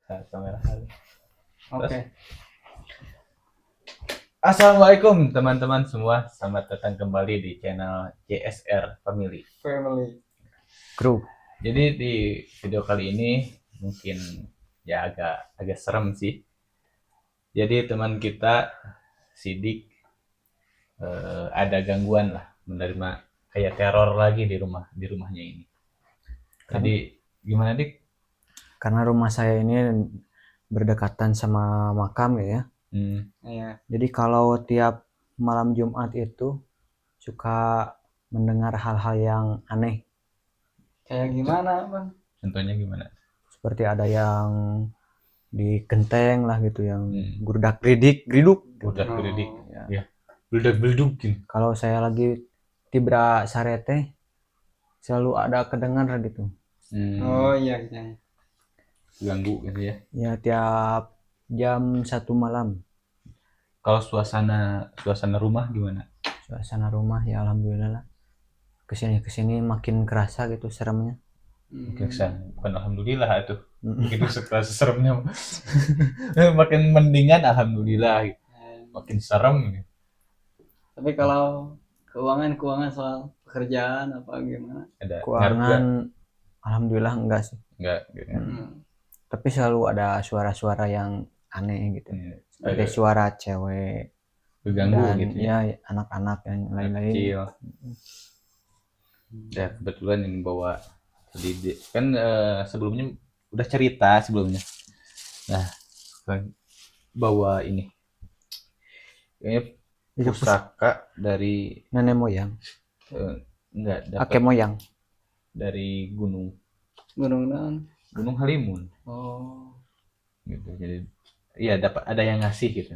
Kamera kali. Oke. Assalamualaikum teman-teman semua, selamat datang kembali di channel JSR Family. Group. Jadi di video kali ini mungkin ya agak serem sih. Jadi teman kita Sidik ada gangguan lah, menerima kayak teror lagi di rumahnya ini. Jadi gimana Dik? Karena rumah saya ini berdekatan sama makam ya. Iya. Jadi kalau tiap malam Jumat itu suka mendengar hal-hal yang aneh. Kayak gimana, Bang? Contohnya gimana? Seperti ada yang di genteng lah gitu, yang griduk. Budak geridik. Ya. Ya. Budak-budukin. Kalau saya lagi tibra sarete selalu ada kedengar gitu. Oh iya, iya. Ganggu gitu ya. Ya tiap jam 1 malam. Kalau suasana rumah gimana? Suasana rumah ya alhamdulillah lah. Kesini makin kerasa gitu seremnya. Bukan alhamdulillah itu. Begitu setelah seremnya makin mendingan alhamdulillah gitu. Makin serem gitu. Tapi kalau keuangan soal pekerjaan apa gimana? Ada Keuangan alhamdulillah enggak sih. enggak gitu. Tapi selalu ada suara-suara yang aneh gitu. Seperti Agak suara cewek keganggu dan gitu ya. ya anak-anak yang lain-lain. Kecil. Ya kebetulan yang bawa kan sebelumnya udah cerita sebelumnya. Nah, bawa ini kayaknya pusaka dari Nenek moyang, enggak kakek dapat moyang. dari Gunung Gunung Halimun Oh. gitu. Jadi iya dapat ada yang ngasih gitu.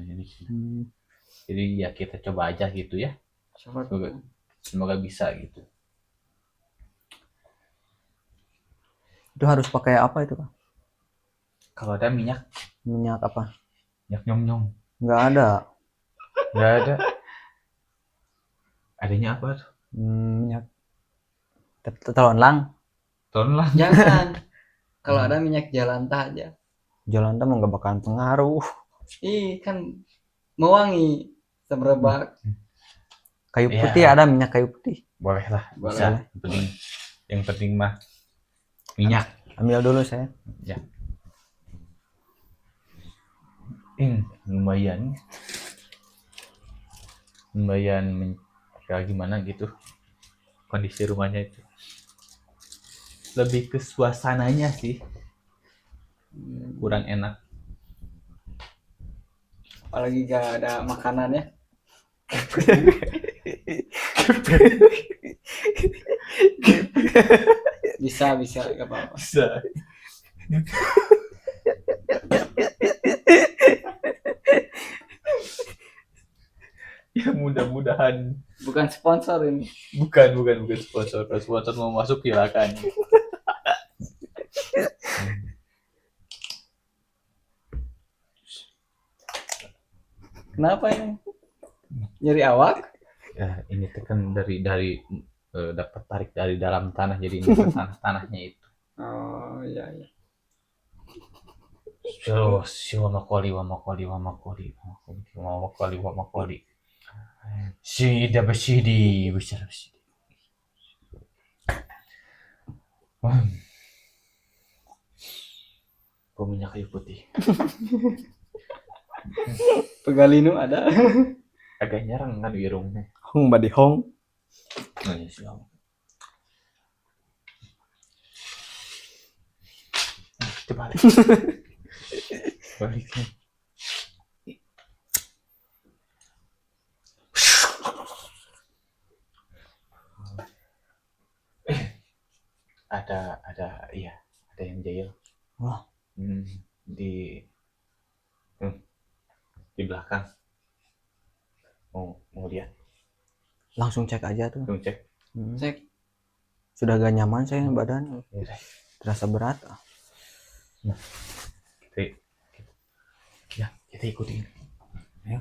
Jadi ya kita coba aja gitu ya. Semoga bisa gitu. Itu harus pakai apa itu, Pak? Kalau ada minyak apa? Minyak nyong-nyong. Nggak ada. Nggak ada. Adanya apa tuh? Minyak telonlang. Tonlah. Jangan. Kalau ada minyak jalantah aja. Jalantah mah nggak bakalan pengaruh. Ih, kan mewangi semerbak. Kayu Ya. putih ada minyak kayu putih. Boleh lah, Boleh. bisa. Yang penting mah minyak. Ambil dulu saya. Ya. Lumayan kayak gimana gitu kondisi rumahnya itu. Lebih ke suasananya sih kurang enak. Apalagi gak ada makanannya. Bisa gak apa-apa. Bisa. Ya mudah-mudahan Bukan sponsor ini. bukan sponsor. Kalau sponsor mau masuk silakan. Kenapa ini? Nyeri awak? Ya ini tuh kan dari dapat tarik dari dalam tanah, jadi ini ke tanahnya itu. Oh iya. Wamakoli. Sida bersidi. Kok minyak kayu putih. Pegalinu ada. Agak nyerang kan irungnya. Hong badi hong. Oh, iya, siap. Coba balik. Ada yang jahil. Wah. Di belakang. Mau lihat? Langsung cek aja tuh. Cek. Cek. Sudah gak nyaman saya badan. Ya, Terasa berat. kita ikutin. Ayo.